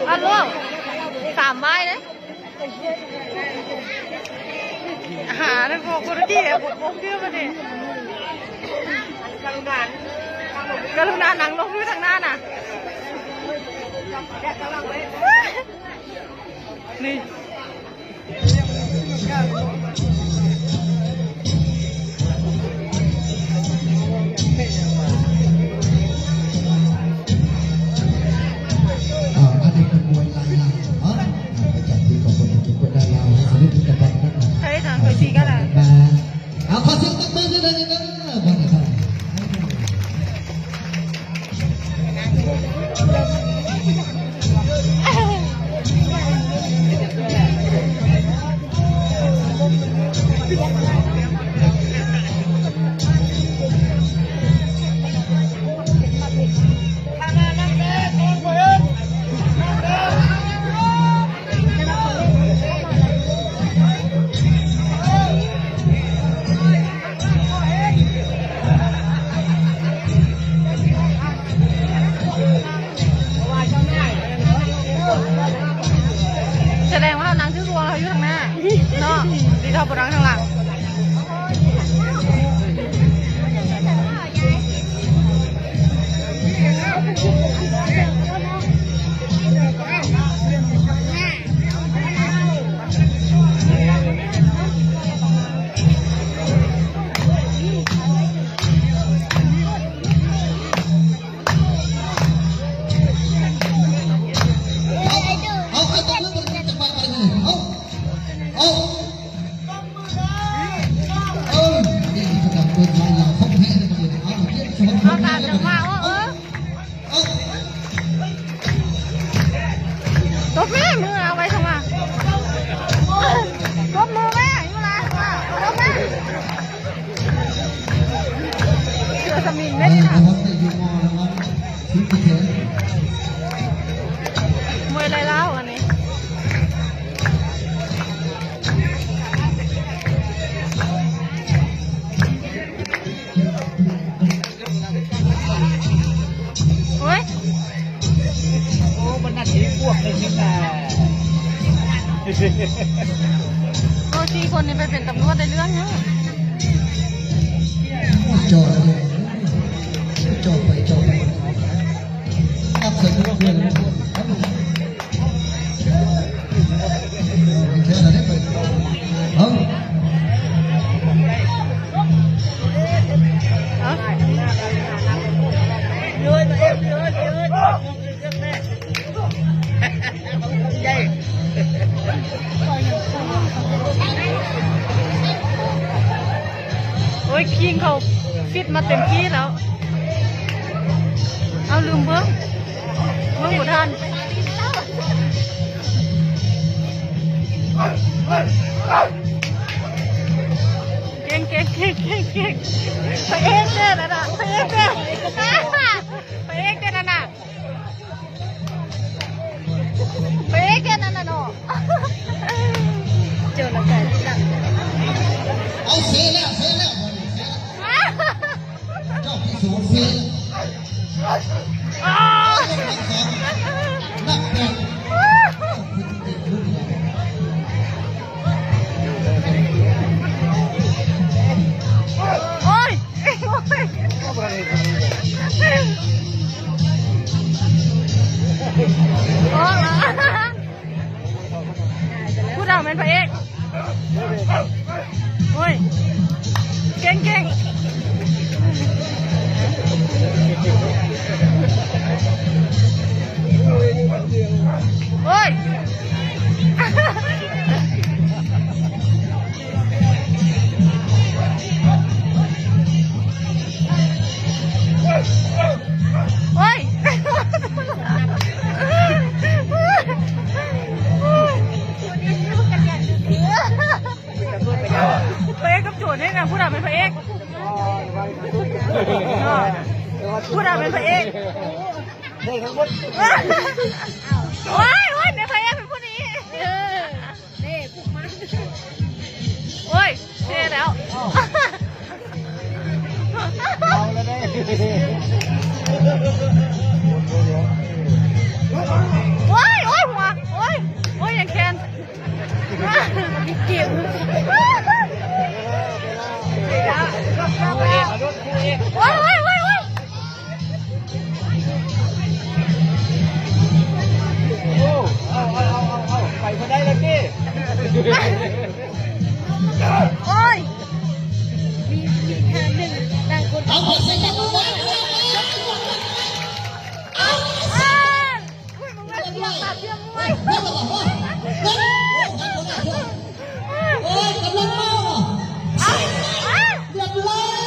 เอาลูก3ใบเลยหาในพวกคนที่ผมเชื่อมาดิกรุณาหนังลงด้วยทางหน้าน่ะนี่ใช่ทางไปซีกันอ่ะเอาขอเสียงตบมือด้วยนะบ้านไหนแสดงว่าเรานั่งชื่อรวงเราอยู่ทางหน้าเนาะดีเท่าปรังทางหลังเอาตามจังหวะตบแม่มือเอาไว้ทำไมตบมือแม่อยู่ละตบแม่เสือสมิงได้ดินะมวยไรเล่าอันนี้โอ้ยโอ้มันน่าจะพวกเลยนี่แหละโอ้ที่คนนี้ไปเป็นตำรวจได้เรื่องเนาะจอดเลยจอดไปอัพเสร็จก็เพื่อนแล้วเท่านั้นไปเอาโอ้ยคิงเขาฟิตมาเต็มที่แล้วเอาลืมเบิ้งบุทันเก่งไปเองเด้อนะไปเองเด้อไปเองเด้อนะไปเองเด้อนะเนาะเจอแล้วใจจังเอาเสียแล้วเจ้าพี่สูงเสียนักเตะโอ้ยผู้ดาวเป็นพระเอกโอ้ยเก่งโอ้ยโอ้ยพระเอกกับโจทย์ให้กันผู้ดาวเป็นพระเอกผู้ดาวเป็นพระเอกโอ้ยในพระเอกเป็นผู้นี้นี่ผูกมันโอ้ยเท่แล้วเอาแล้วได้โอ้ย กี่ยวกับเรื่องมวย เฮ้ยมาบอกว่าโอ้ยกำลังเมาเรียบร้อย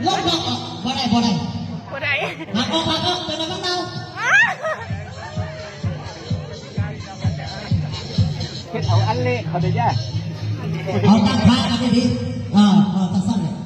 ลบล็อกพอได้คนไหน หักออกเป็นอะไรบ้างเนา คิดเอาอันเละเขาได้แย่ เอาตั้งพระกันดีๆตั้งสั้นเลย